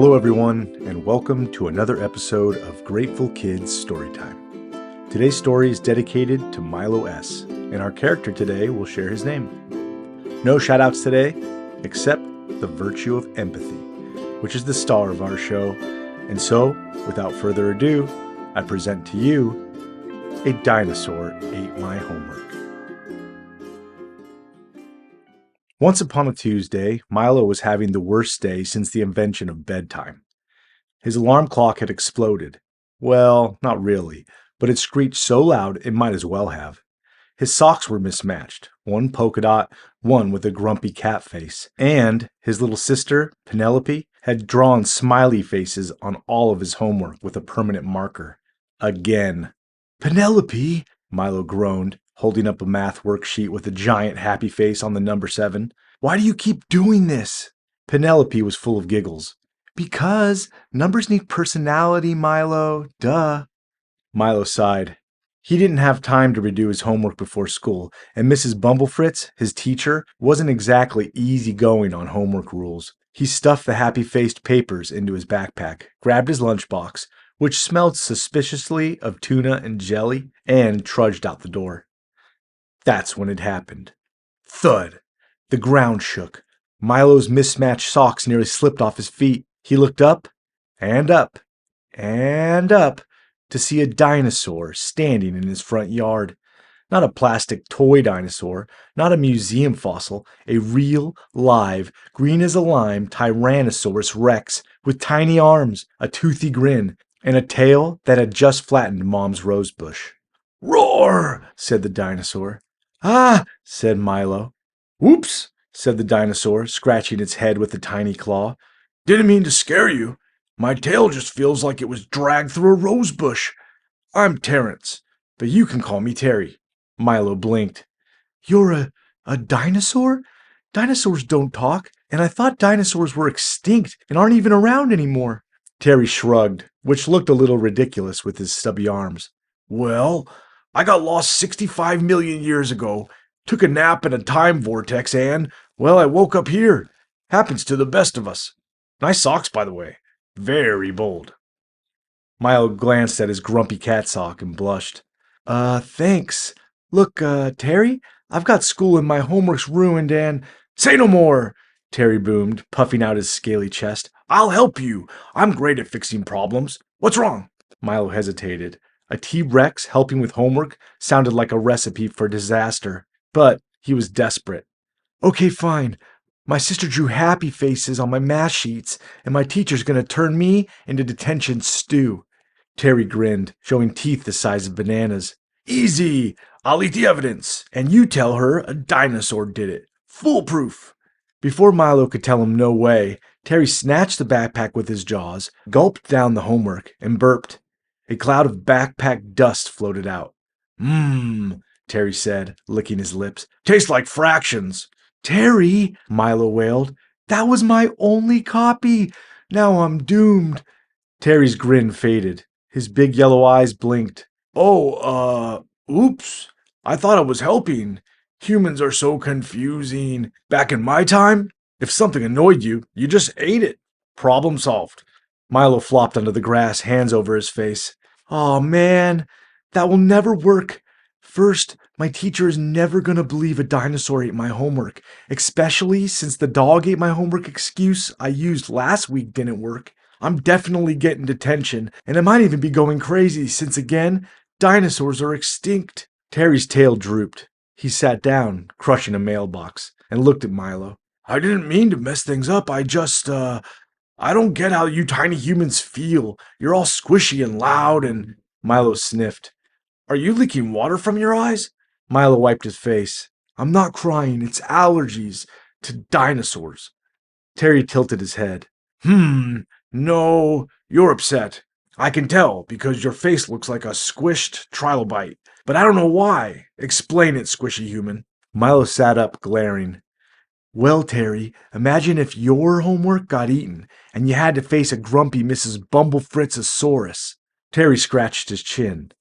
Hello everyone, and welcome to another episode of Grateful Kids Storytime. Today's story is dedicated to Milo S., and our character today will share his name. No shoutouts today, except the virtue of empathy, which is the star of our show. And so, without further ado, I present to you, A Dinosaur Ate My Homework. Once upon a Tuesday, Milo was having the worst day since the invention of bedtime. His alarm clock had exploded. Well, not really, but it screeched so loud it might as well have. His socks were mismatched, one polka dot, one with a grumpy cat face, and his little sister, Penelope, had drawn smiley faces on all of his homework with a permanent marker. Again. "Penelope," Milo groaned, holding up a math worksheet with a giant happy face on the number 7. "Why do you keep doing this?" Penelope was full of giggles. "Because numbers need personality, Milo. Duh." Milo sighed. He didn't have time to redo his homework before school, and Mrs. Bumblefritz, his teacher, wasn't exactly easygoing on homework rules. He stuffed the happy-faced papers into his backpack, grabbed his lunchbox, which smelled suspiciously of tuna and jelly, and trudged out the door. That's when it happened. Thud! The ground shook. Milo's mismatched socks nearly slipped off his feet. He looked up, and up, and up, to see a dinosaur standing in his front yard. Not a plastic toy dinosaur, not a museum fossil, a real, live, green as a lime Tyrannosaurus Rex with tiny arms, a toothy grin, and a tail that had just flattened Mom's rosebush. "Roar!" said the dinosaur. "Ah!" said Milo. "Whoops!" said the dinosaur, scratching its head with a tiny claw. "Didn't mean to scare you. My tail just feels like it was dragged through a rosebush. I'm Terrence, but you can call me Terry." Milo blinked. "You're a dinosaur? Dinosaurs don't talk, and I thought dinosaurs were extinct and aren't even around anymore." Terry shrugged, which looked a little ridiculous with his stubby arms. "Well, I got lost 65 million years ago, took a nap in a time vortex, and, well, I woke up here. Happens to the best of us. Nice socks, by the way. Very bold." Milo glanced at his grumpy cat sock and blushed. Thanks. Look, Terry, I've got school and my homework's ruined and—" "Say no more!" Terry boomed, puffing out his scaly chest. "I'll help you. I'm great at fixing problems. What's wrong?" Milo hesitated. A T-Rex helping with homework sounded like a recipe for disaster, but he was desperate. "Okay, fine. My sister drew happy faces on my math sheets, and my teacher's gonna turn me into detention stew." Terry grinned, showing teeth the size of bananas. "Easy! I'll eat the evidence, and you tell her a dinosaur did it. Foolproof!" Before Milo could tell him no way, Terry snatched the backpack with his jaws, gulped down the homework, and burped. A cloud of backpack dust floated out. "Mmm," Terry said, licking his lips. "Tastes like fractions." "Terry," Milo wailed, "that was my only copy. Now I'm doomed." Terry's grin faded. His big yellow eyes blinked. Oops. I thought I was helping. Humans are so confusing. Back in my time, if something annoyed you, you just ate it. Problem solved." Milo flopped onto the grass, hands over his face. "Aw, man, that will never work. First, my teacher is never gonna believe a dinosaur ate my homework, especially since the dog ate my homework excuse I used last week didn't work. I'm definitely getting detention, and I might even be going crazy since, again, dinosaurs are extinct." Terry's tail drooped. He sat down, crushing a mailbox, and looked at Milo. "I didn't mean to mess things up. I don't get how you tiny humans feel. You're all squishy and loud and—" Milo sniffed. "Are you leaking water from your eyes?" Milo wiped his face. "I'm not crying. It's allergies to dinosaurs." Terry tilted his head. No, you're upset. I can tell because your face looks like a squished trilobite. But I don't know why. Explain it, squishy human." Milo sat up, glaring. "Well, Terry, imagine if your homework got eaten and you had to face a grumpy Mrs. Bumblefritzosaurus." Terry scratched his chin.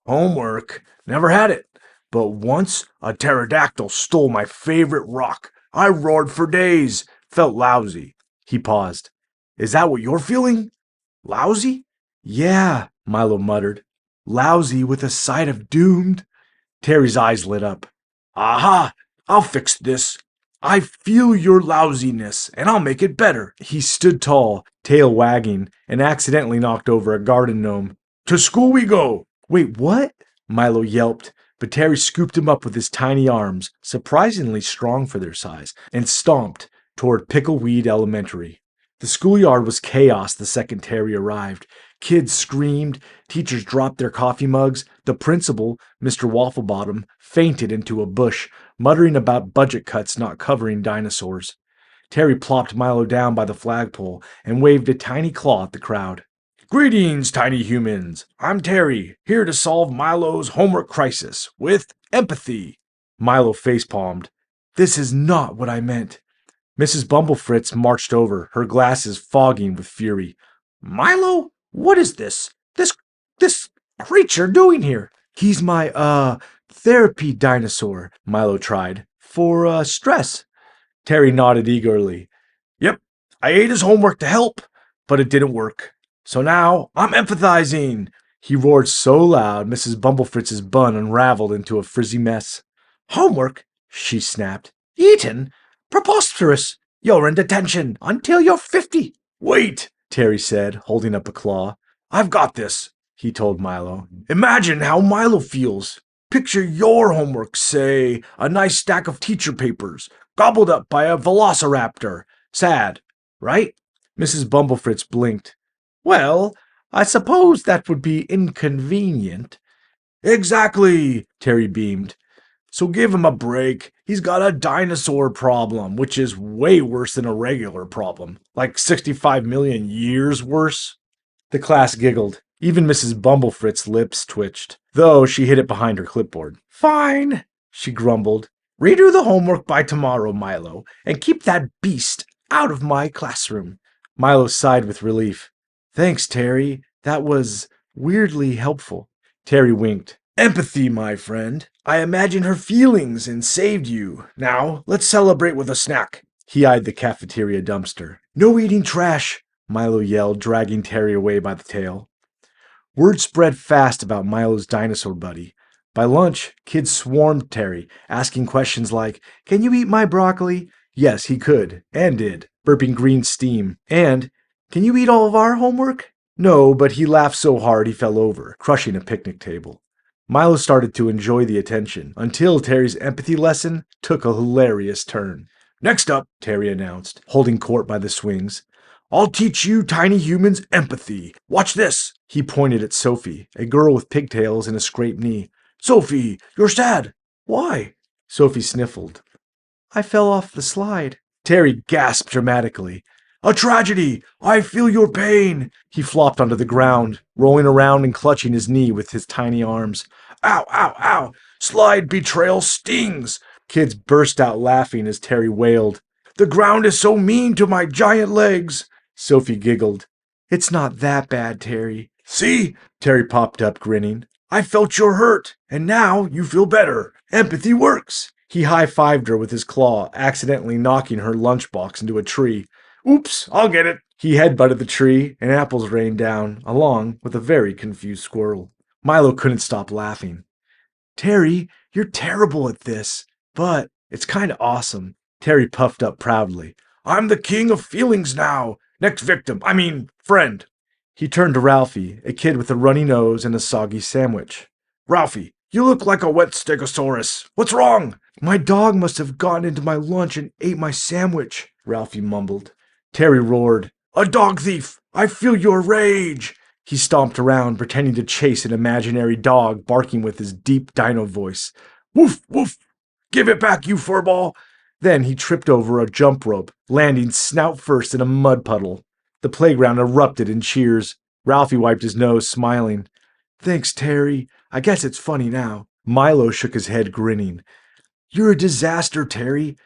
"Homework? Never had it. But once a pterodactyl stole my favorite rock. I roared for days. Felt lousy." He paused. Is that what you're feeling? Lousy? Yeah, Milo muttered. Lousy with a side of doomed. Terry's eyes lit up. Aha! I'll fix this. I feel your lousiness, and I'll make it better. He stood tall, tail wagging, and accidentally knocked over a garden gnome. To school we go! Wait, what? Milo yelped, but Terry scooped him up with his tiny arms, surprisingly strong for their size, and stomped toward Pickleweed Elementary. The schoolyard was chaos the second Terry arrived. Kids screamed, teachers dropped their coffee mugs, the principal, Mr. Wafflebottom, fainted into a bush, muttering about budget cuts not covering dinosaurs. Terry plopped Milo down by the flagpole and waved a tiny claw at the crowd. Greetings, tiny humans. I'm Terry, here to solve Milo's homework crisis with empathy. Milo facepalmed. This is not what I meant. Mrs. Bumblefritz marched over, her glasses fogging with fury. Milo? What is this? This creature doing here? He's my, therapy dinosaur, Milo tried. For, stress. Terry nodded eagerly. Yep, I ate his homework to help, but it didn't work. So now I'm empathizing. He roared so loud Mrs. Bumblefritz's bun unraveled into a frizzy mess. Homework? She snapped. Eaten? Preposterous! You're in detention until you're 50. Wait, Terry said, holding up a claw. I've got this, he told Milo. Imagine how Milo feels. Picture your homework, say, a nice stack of teacher papers, gobbled up by a velociraptor. Sad, right? Mrs. Bumblefritz blinked. Well, I suppose that would be inconvenient. Exactly, Terry beamed. So give him a break. He's got a dinosaur problem, which is way worse than a regular problem. Like 65 million years worse. The class giggled. Even Mrs. Bumblefritz's lips twitched, though she hid it behind her clipboard. Fine, she grumbled. Redo the homework by tomorrow, Milo, and keep that beast out of my classroom. Milo sighed with relief. Thanks, Terry. That was weirdly helpful. Terry winked. Empathy, my friend. I imagined her feelings and saved you. Now, let's celebrate with a snack. He eyed the cafeteria dumpster. No eating trash, Milo yelled, dragging Terry away by the tail. Word spread fast about Milo's dinosaur buddy. By lunch, kids swarmed Terry, asking questions like, Can you eat my broccoli? Yes, he could, and did, burping green steam. And, Can you eat all of our homework? No, but he laughed so hard he fell over, crushing a picnic table. Milo started to enjoy the attention, until Terry's empathy lesson took a hilarious turn. Next up, Terry announced, holding court by the swings, I'll teach you tiny humans empathy. Watch this. He pointed at Sophie, a girl with pigtails and a scraped knee. Sophie, you're sad. Why? Sophie sniffled. I fell off the slide. Terry gasped dramatically. A tragedy! I feel your pain! He flopped onto the ground, rolling around and clutching his knee with his tiny arms. Ow, ow, ow! Slide betrayal stings! Kids burst out laughing as Terry wailed. The ground is so mean to my giant legs! Sophie giggled. It's not that bad, Terry. See? Terry popped up, grinning. I felt your hurt, and now you feel better. Empathy works. He high-fived her with his claw, accidentally knocking her lunchbox into a tree. Oops, I'll get it. He headbutted the tree, and apples rained down, along with a very confused squirrel. Milo couldn't stop laughing. Terry, you're terrible at this, but it's kind of awesome. Terry puffed up proudly. I'm the king of feelings now. Next victim, friend. He turned to Ralphie, a kid with a runny nose and a soggy sandwich. Ralphie, you look like a wet stegosaurus. What's wrong? My dog must have gotten into my lunch and ate my sandwich, Ralphie mumbled. Terry roared. A dog thief! I feel your rage! He stomped around, pretending to chase an imaginary dog, barking with his deep dino voice. Woof, woof! Give it back, you furball! Then he tripped over a jump rope, landing snout first in a mud puddle. The playground erupted in cheers. Ralphie wiped his nose, smiling. Thanks, Terry. I guess it's funny now. Milo shook his head, grinning. You're a disaster, Terry.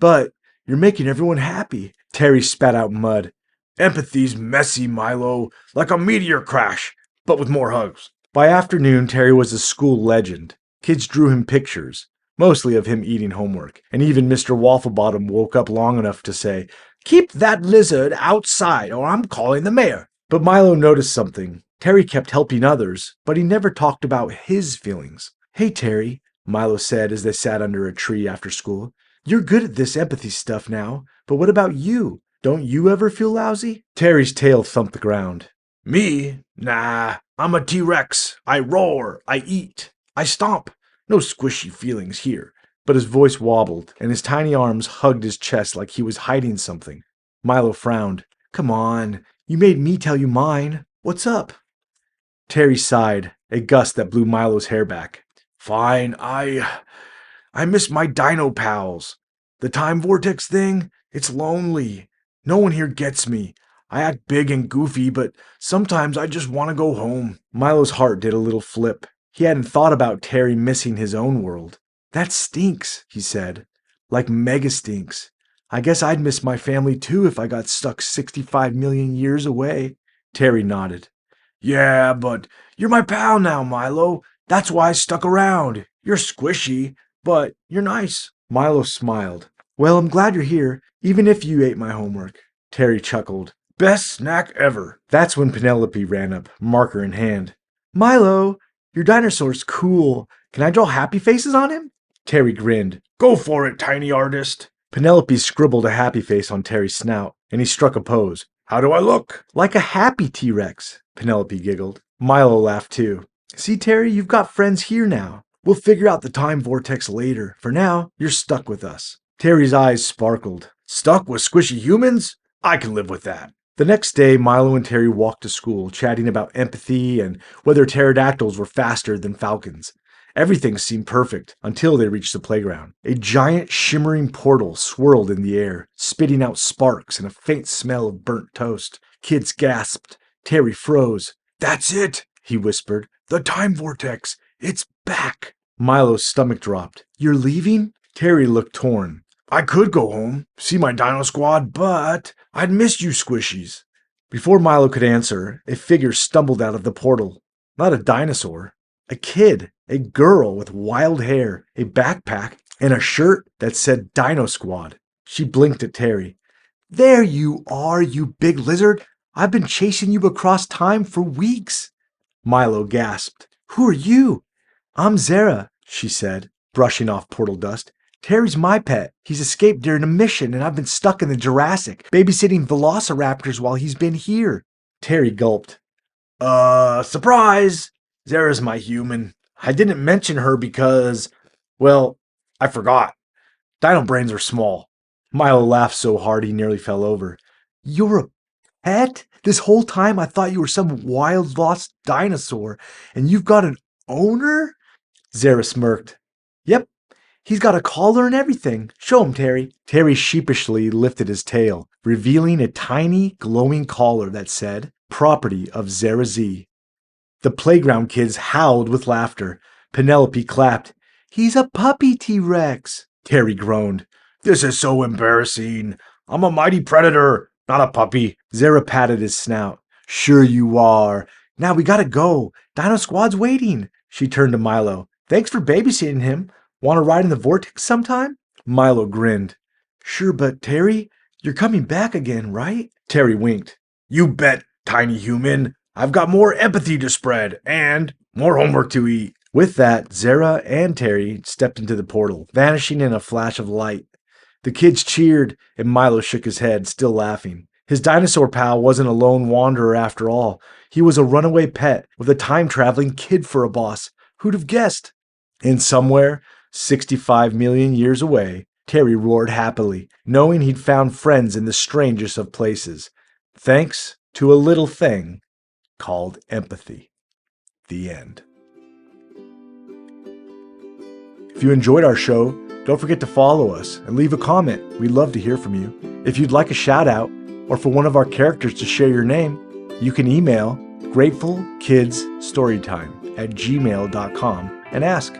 But you're making everyone happy. Terry spat out mud. Empathy's messy, Milo, like a meteor crash, but with more hugs. By afternoon, Terry was a school legend. Kids drew him pictures, mostly of him eating homework, and even Mr. Wafflebottom woke up long enough to say, Keep that lizard outside or I'm calling the mayor. But Milo noticed something. Terry kept helping others, but he never talked about his feelings. Hey, Terry, Milo said as they sat under a tree after school. You're good at this empathy stuff now, but what about you? Don't you ever feel lousy? Terry's tail thumped the ground. Me? Nah, I'm a T-Rex. I roar, I eat, I stomp. No squishy feelings here. But his voice wobbled, and his tiny arms hugged his chest like he was hiding something. Milo frowned. Come on, you made me tell you mine. What's up? Terry sighed, a gust that blew Milo's hair back. Fine, I miss my dino pals. The time vortex thing, it's lonely. No one here gets me. I act big and goofy, but sometimes I just want to go home. Milo's heart did a little flip. He hadn't thought about Terry missing his own world. That stinks, he said. Like mega stinks. I guess I'd miss my family too if I got stuck 65 million years away. Terry nodded. Yeah, but you're my pal now, Milo. That's why I stuck around. You're squishy, but you're nice. Milo smiled. Well, I'm glad you're here, even if you ate my homework. Terry chuckled. Best snack ever. That's when Penelope ran up, marker in hand. Milo, your dinosaur's cool. Can I draw happy faces on him? Terry grinned. Go for it, tiny artist. Penelope scribbled a happy face on Terry's snout, and he struck a pose. How do I look? Like a happy T-Rex, Penelope giggled. Milo laughed too. See, Terry, you've got friends here now. We'll figure out the time vortex later. For now, you're stuck with us. Terry's eyes sparkled. Stuck with squishy humans? I can live with that. The next day, Milo and Terry walked to school, chatting about empathy and whether pterodactyls were faster than falcons. Everything seemed perfect until they reached the playground. A giant shimmering portal swirled in the air, spitting out sparks and a faint smell of burnt toast. Kids gasped. Terry froze. That's it, he whispered. The time vortex. It's back. Milo's stomach dropped. You're leaving? Terry looked torn. I could go home, see my dino squad, but I'd miss you squishies. Before Milo could answer, a figure stumbled out of the portal. Not a dinosaur. A kid. A girl with wild hair, a backpack, and a shirt that said Dino Squad. She blinked at Terry. There you are, you big lizard. I've been chasing you across time for weeks. Milo gasped. Who are you? I'm Zara, she said, brushing off portal dust. Terry's my pet. He's escaped during a mission, and I've been stuck in the Jurassic, babysitting velociraptors while he's been here. Terry gulped. Surprise! Zara's my human. I didn't mention her because, well, I forgot. Dino brains are small. Milo laughed so hard he nearly fell over. You're a pet? This whole time I thought you were some wild lost dinosaur, and you've got an owner? Zara smirked. Yep, he's got a collar and everything. Show him, Terry. Terry sheepishly lifted his tail, revealing a tiny, glowing collar that said, Property of Zara Z. The playground kids howled with laughter. Penelope clapped. He's a puppy T-Rex. Terry groaned. This is so embarrassing. I'm a mighty predator, not a puppy. Zara patted his snout. Sure you are. Now we gotta go. Dino Squad's waiting. She turned to Milo. Thanks for babysitting him. Want to ride in the vortex sometime? Milo grinned. Sure, but Terry, you're coming back again, right? Terry winked. You bet, tiny human. I've got more empathy to spread and more homework to eat. With that, Zara and Terry stepped into the portal, vanishing in a flash of light. The kids cheered, and Milo shook his head, still laughing. His dinosaur pal wasn't a lone wanderer after all. He was a runaway pet with a time-traveling kid for a boss. Who'd have guessed? And somewhere, 65 million years away, Terry roared happily, knowing he'd found friends in the strangest of places. Thanks to a little thing called empathy. The end. If you enjoyed our show, don't forget to follow us and leave a comment. We'd love to hear from you. If you'd like a shout out or for one of our characters to share your name, you can email gratefulkidsstorytime@gmail.com and ask.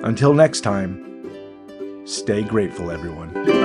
Until next time, stay grateful, everyone.